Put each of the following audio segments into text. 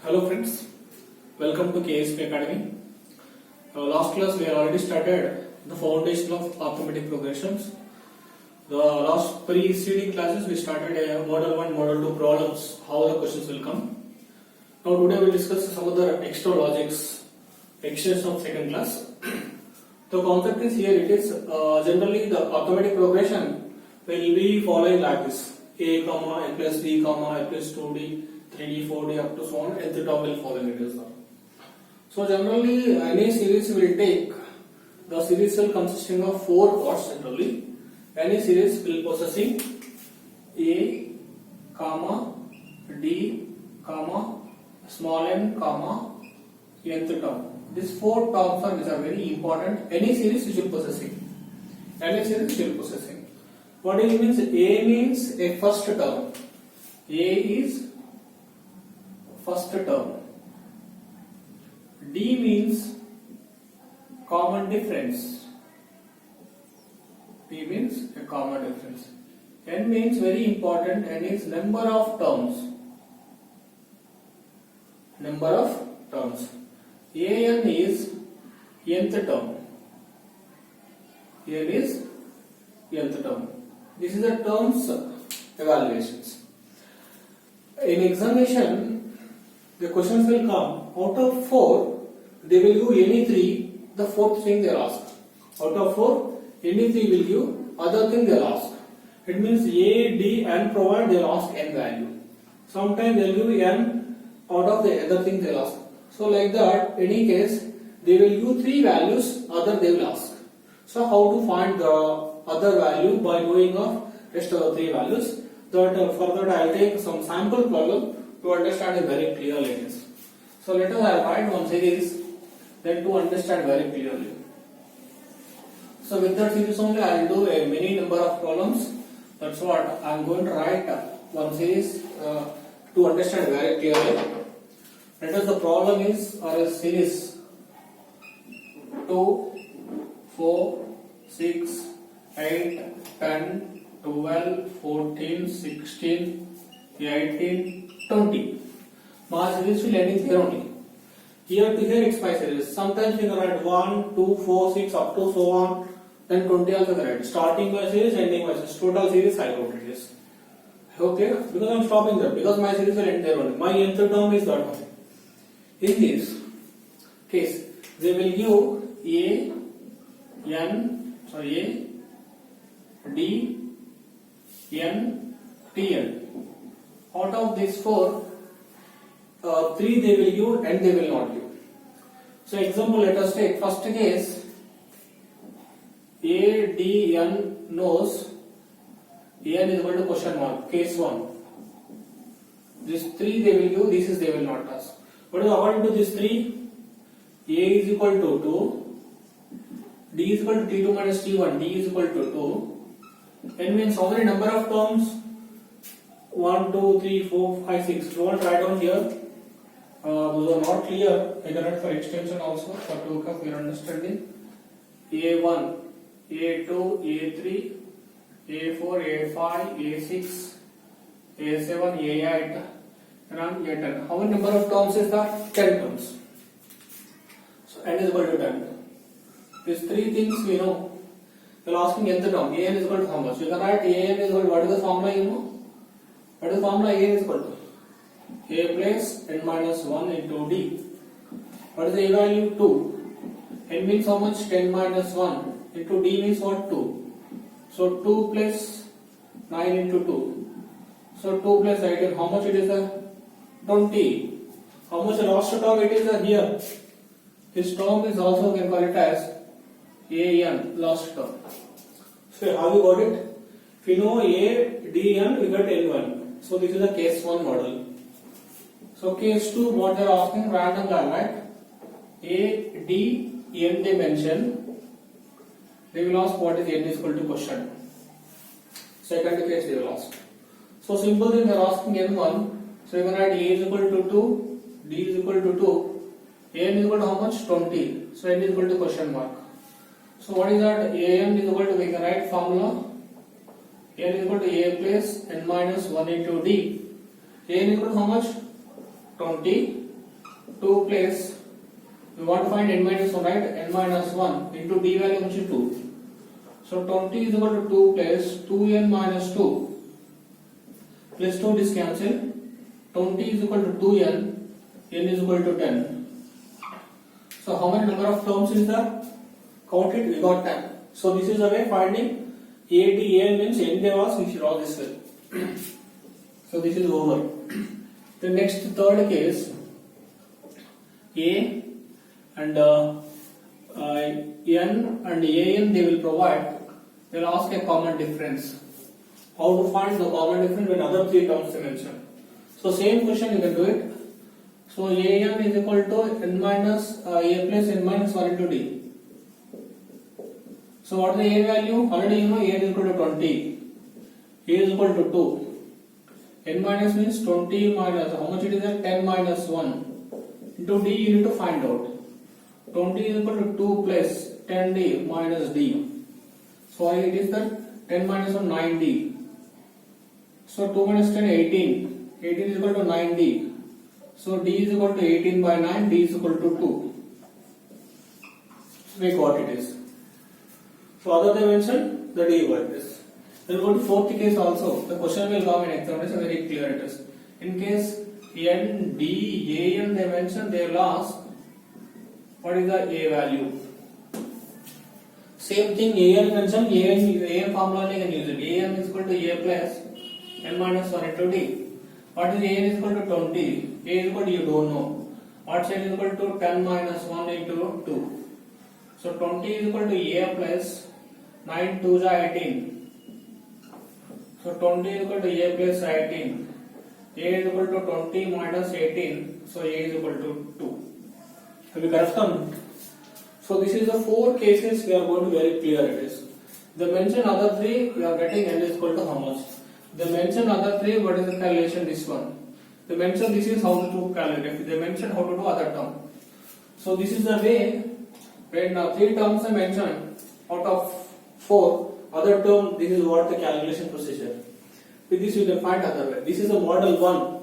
Hello friends, welcome to KSP Academy. Last class we have already started the foundation of arithmetic progressions. The last preceding classes we started a model 1, model 2 problems, how the questions will come. Now today we will discuss some other extra logics, extension of second class. The concept is here, it is generally the arithmetic progression will be following like this: a comma, a plus b comma, a plus 2d, 3d, 4d up to so on, nth term will follow it as well. So generally any series will take, the series will consisting of 4 parts generally. Any series will possessing a comma, d comma, small n comma, nth term. These 4 terms are very important. Any series which will possessing. Any series which will possessing. What it means? A means a first term. A is first term. D means common difference. D means a common difference. N means very important. N is number of terms. Number of terms. An is nth term. N is nth term. This is the terms evaluations. In examination, the questions will come out of 4. They will give any 3. The fourth thing they will ask. Out of 4, any 3 will give other thing they will ask. It means A, D, and provide they will ask n value. Sometimes they will give n out of the other thing they will ask. So like that, any case, they will give 3 values, other they will ask. So how to find the other value by going of rest of the 3 values? That for that I will take some sample problem to understand it very clearly. So let us write one series, then to understand very clearly. So with that series only I will do a many number of problems. That's what I am going to write one series to understand very clearly. Let us the problem is or a series 2, 4, 6, 8, 10, 12, 14, 16, 18, 20. My series will end here only. Here to here it's my series. Sometimes you can write 1, 2, 4, 6 up to so on. Then 20 also write. Starting my series, ending my series. Total series I wrote it is. Okay? Because I am stopping there. Because my series will end there only. My nth term is that one. In this case, they will give A, D, N, Tn. Out of these 4, 3 they will give and they will not give. So example, let us take first case. A, D, N knows N is equal to question mark. Case 1. These 3 they will give, this is they will not ask. What is according to this 3? A is equal to 2, D is equal to T2 minus T1, D is equal to 2. N means how many number of terms? 1, 2, 3, 4, 5, 6. Don't write down here. Those are not clear. I can write for extension also for to of your understanding. A1, A2, A3, A4, A5, A6, A7, A8, and A10. How many number of terms is that? 10 terms. So n is equal to 10. These 3 things we know. You are asking nth term. An is equal to how much? You can write An is equal to, what is the formula you know? What is the formula? An is equal to A plus n minus 1 into D. What is the A value? 2. N means how much? 10 minus 1 into D means what? 2. So 2 plus 9 into 2. So 2 plus 18. How much it is? 20. How much the last term it is here? This term is also we can call it as An, last term. So have you got it? If you know A, D, N, we got N1. So this is the case 1 model. So case 2, what they are asking, random right? A, D, N they mention. They will ask what is N is equal to question. Second case they will ask. So simple thing they are asking N1. So you can write A is equal to 2, D is equal to 2, N is equal to how much? 20. So N is equal to question mark. So what is that? An is equal to, we can write formula. N is equal to A plus n minus 1 into D. An is equal to how much? 20. 2 place, we want to find n minus 1, right? N minus 1 into d value which is 2. So 20 is equal to 2 plus 2n minus 2 plus 2 is cancelled. 20 is equal to 2n, n is equal to 10. So how many number of terms is there? Count it, we got 10. So this is the way finding ADA means n they was, we should draw this way. So this is over. The next third case, A and n and an they will provide, they will ask a common difference. How to find the common difference when other three terms they mention. So same question you can do it. So an is equal to n minus a plus n minus 1 into d. So what is the a value? Already you know a is equal to 20. A is equal to 2. N minus means 20 minus, how much it is there? 10 minus 1 into d you need to find out. 20 is equal to 2 plus 10d minus d. So it is that 10 minus 1 9d. So 2 minus 10 18. 18 is equal to 9d. So d is equal to 18 by 9, d is equal to 2. So we got it is. So other dimension, the d what it is. Then go to fourth case also. The question will come in examination, very clear it is. In case n, d, a n dimension, they will ask what is the a value. Same thing, a n mentioned, a n formula you can use it. A n is equal to a plus n minus 1 into d. What is a n is equal to 20? A is equal to you don't know. What is equal to 10 minus 1 into 2. So 20 is equal to a plus 9 2 is 18. So 20 is equal to a plus 18. A is equal to 20 minus 18. So a is equal to 2. Have you correct? So this is the four cases we are going to very clear it is. They mention other three, we are getting n is equal to how much. They mention other three, what is the calculation this one. They mention this is how to calculate. They mention how to do other term. So this is the way when three terms are mentioned out of four other term, this is what the calculation procedure. With this you can find other way. This is a model 1.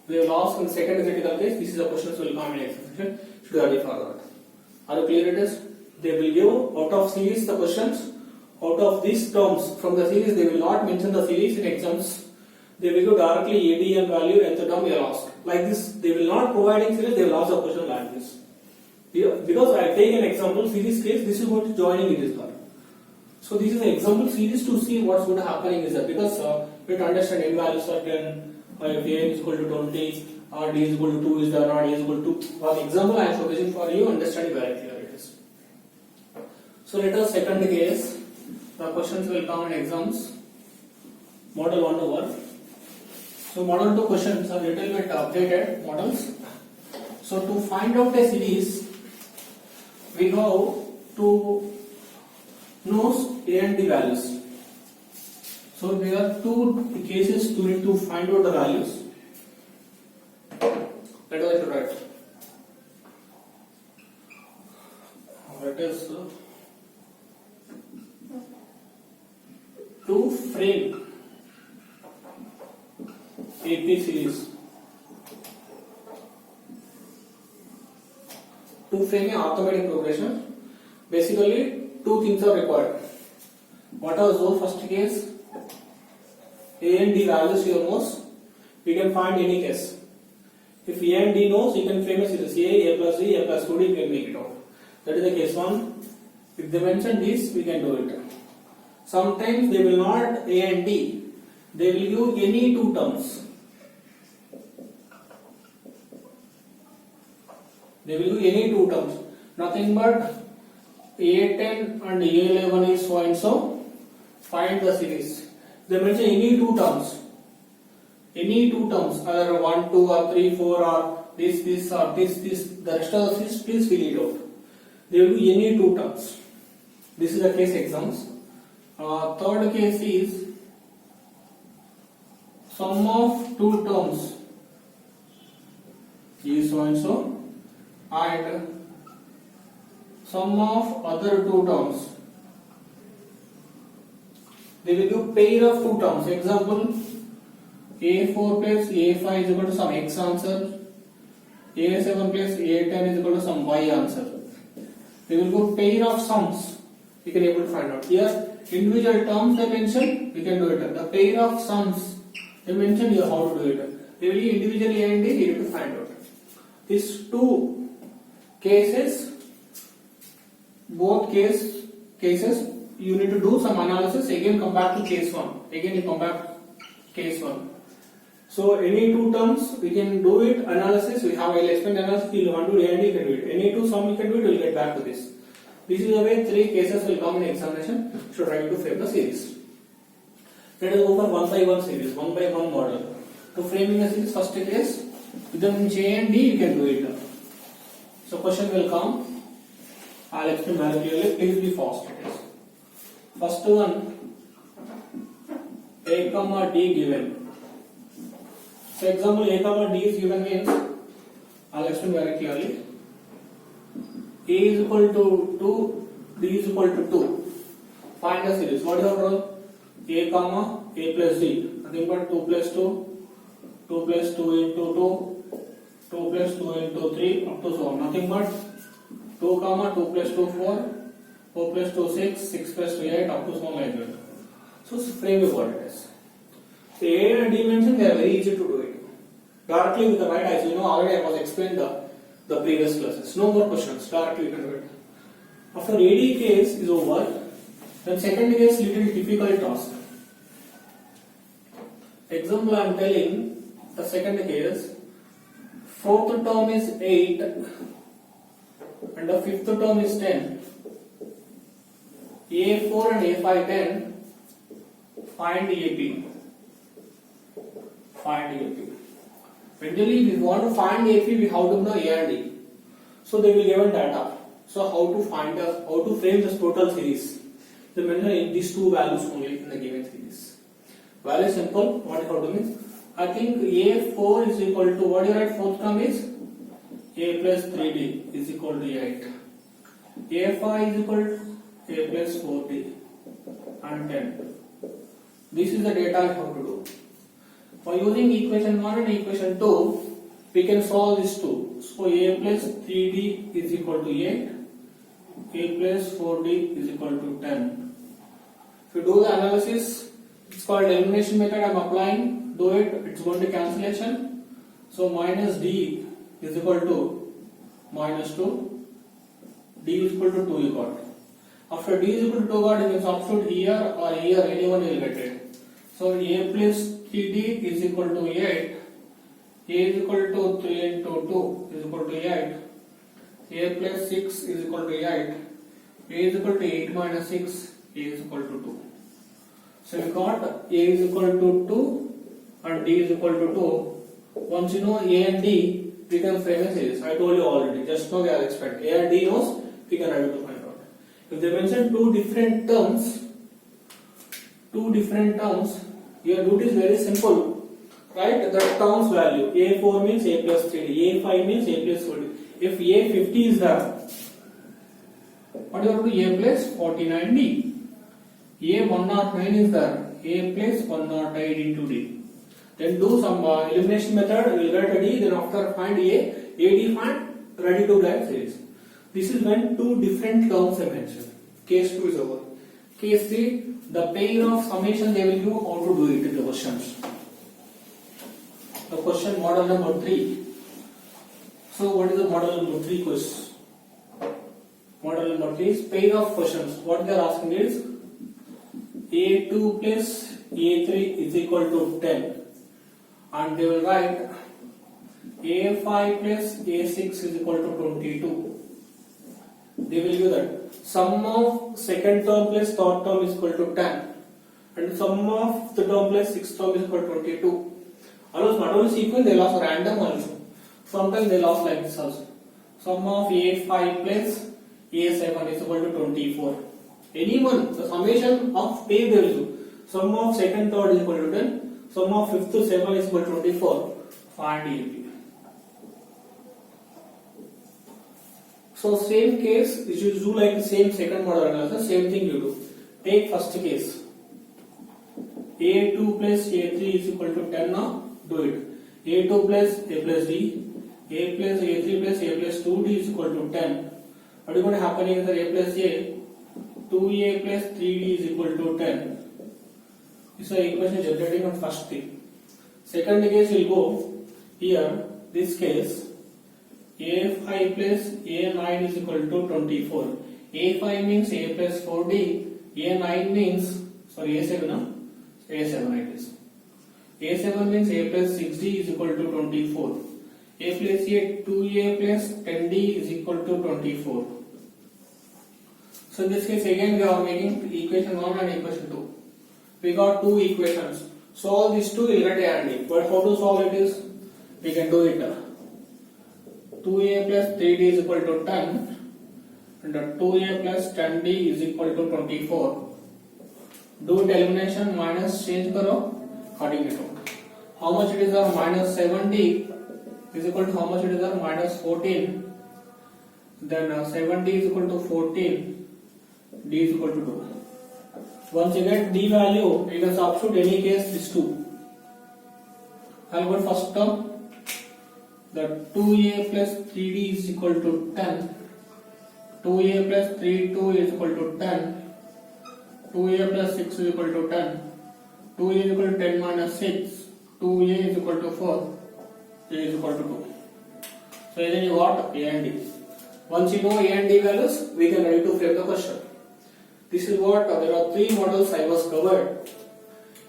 We have lost in second critical case. This is the questions will come in execution. Should be ready for that. Are you clear it is? They will give out of series the questions. Out of these terms from the series, they will not mention the series in exams. They will give directly ADN value and the term you are asked. Like this, they will not providing series, they will ask a question like this. Because I take an example series case, this is what is joining it is called. So this is an example series to see what's going to happening is that because we have to understand n values are 10, if a is equal to 20, or d is equal to 2 is there, or d is equal to. For the example I am showcasing for you, understand very clear it is. So let us second case. The questions will come in exams. Model 1 over. So model 2 questions are little bit updated models. So to find out a series, we have to know a and d values. So there are two cases to need to find out the values. Let us write. Let us to frame AP series. To frame an arithmetic progression, basically two things are required. What are those? First case, A and D values you knows, we can find any case. If A and D knows, you can frame a series A plus D, A plus 2D, you can make it out. That is the case 1. If they mention this, we can do it. Sometimes they will not A and D, they will give any two terms. They will give any two terms. Nothing but A10 and A11 is so and so. Find the series. They mention any two terms. Any two terms, either 1, 2 or 3, 4 or this or this. The rest of the series, please fill it out. They will give any two terms. This is the case exams. Third case is sum of two terms is so and so, and sum of other two terms. They will give pair of two terms. Example, A4 plus A5 is equal to some X answer, A7 plus A10 is equal to some Y answer. We will go pair of sums. We can able to find out. Here individual terms they mention, we can do it. The pair of sums they mention here how to do it. Really individual A and D we need to find out. These two cases, both cases you need to do some analysis. Again come back to case 1. Again you come back to case 1. So any two terms we can do it analysis. We have I'll explain analysis. You want to do A and D, you can do it. Any two sum you can do it. We'll get back to this. This is the way 3 cases will come in examination. So try to frame the series. Let us go for 1 by 1 series, 1 by 1 model. To framing a series, first case with them J and D you can do it. So question will come. I'll explain very clearly. Please be fast. It is. First one, A comma D given. So example A comma D is given means I'll explain very clearly. A is equal to 2, D is equal to 2. Find the series. What is your rule? A comma A plus D. Nothing but 2 plus 2, 2 plus 2 into 2, 2 plus 2 into 3, up to so on. Nothing but 2 comma 2 plus 2 4, 4 plus 2 6, 6 plus 2 8, up to so on like that. So frame is what it is. So A and D mentioned they are very easy to do it. Directly with the right, as you know already I was explained the previous classes. No more questions. Directly you can do it. After AD case is over, then second case little difficult task. Example I am telling the second case. Fourth term is 8 and the fifth term is 10. A4 and A5 10. Find AP. Find AP. Generally, we want to find AP, we have to know A and D. So they will give us data. So how to find how to frame this total series? They mention these two values only in the given series. Value simple. What how to mean? I think A4 is equal to what you write fourth term is A plus 3D is equal to 8. A5 is equal to A plus 4D and 10. This is the data I have to do. By using equation 1 and equation 2, we can solve these two. So A plus 3D is equal to 8, A plus 4D is equal to 10. If you do the analysis, it's called elimination method. I am applying. Do it. It's going to cancellation. So minus D is equal to minus 2. D is equal to 2 you got. After D is equal to 2 got, you can substitute here or here, anyone will get it. So A plus 3D is equal to 8. A is equal to 3 into 2 is equal to 8. A plus 6 is equal to 8. A is equal to 8 minus 6. A is equal to 2. So we got A is equal to 2 and D is equal to 2. Once you know A and D, we can frame a series. I told you already. Just now we are expect. A and D knows, we can try to find out. If they mention two different terms, your duty is very simple. Right? The terms value. A4 means A plus 3D. A5 means A plus 4D. If A50 is there, what you have to do? A plus 49D. A109 is there. A plus 108 into D. Then do some elimination method. We will get a D. Then after find A, AD find ready to write series. This is when two different terms are mentioned. Case 2 is over. Case 3, the pair of summation they will give how to do it in the questions. The question model number 3. So what is the model number 3 question? Model number 3 is pair of questions. What they are asking is A2 plus A3 is equal to 10. And they will write A5 plus A6 is equal to 22. They will give that. Sum of second term plus third term is equal to 10. And sum of the term plus sixth term is equal to 22. Almost not only sequence, they lost random also. Sometimes they lost like this also. Sum of A5 plus A7 is equal to 24. Anyone, the summation of pair they will do. Sum of second, third is equal to 10. Sum of fifth to 7 is equal to 24. Find AP. So same case, you should do like the same second model analysis, same thing you do. Take first case. A2 plus A3 is equal to 10 now. Do it. A2 plus A plus D. a plus a3 plus a plus 2d is equal to 10. What is going to happen is that a plus a, 2a plus 3d is equal to 10. This is the equation generating on first thing. Second case will go here, this case, a5 plus a9 is equal to 24. a5 means a plus 4d, a9 means, sorry, a7, no? a7 it is. a7 means a plus 6d is equal to 24. a plus a, 2a plus 10d is equal to 24. So in this case again we are making equation 1 and equation 2. We got two equations. Solve these two, we'll get A and D. But how to solve it is, we can do it. 2a plus 3d is equal to 10 and 2a plus 10d is equal to 24. Do it elimination, minus change karo according to how much it is, or minus 7d is equal to how much it is, or minus 14. Then 7d is equal to 14, d is equal to 2. Once you get d value, you can substitute any case these two. I'll go first term. That 2a plus 3d is equal to 10. 2a plus 3d is equal to 10. 2a plus 6 is equal to 10. 2a is equal to 10 minus 6. 2a is equal to 4. A is equal to 2. So then you got A and D. Once you know A and D values, we can ready to frame the question. This is what, there are three models I was covered.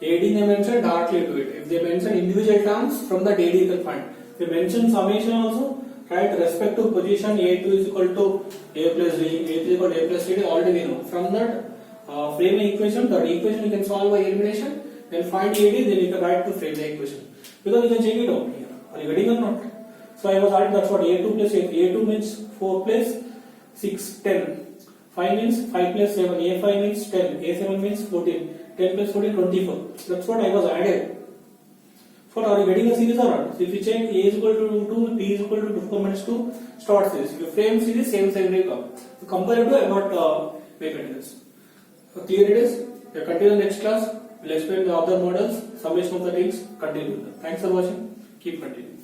AD they mentioned directly to it. If they mention individual terms, from the AD you can find. If they mention summation also, write respective position A2 is equal to A plus D, A3 is equal to A plus D, already know. From that frame the equation, that equation you can solve by elimination, then find AD, then you can write to frame the equation. Because you can check it out here. Are you getting or not? So I was adding, that's what A2 plus A2 means 4 plus 6, 10. 5 means 5 plus 7, A5 means 10, A7 means 14, 10 plus 14, 24. That's what I was added. So are you getting a series or not? So if you check A is equal to 2, B is equal to 4 minus 2, start series. If you frame series, same side will come. So compare it to, I got make continuous. So clear it is? We continue the next class. We'll explain the other models, summation of the things, continue with them. Thanks for watching. Keep continuing.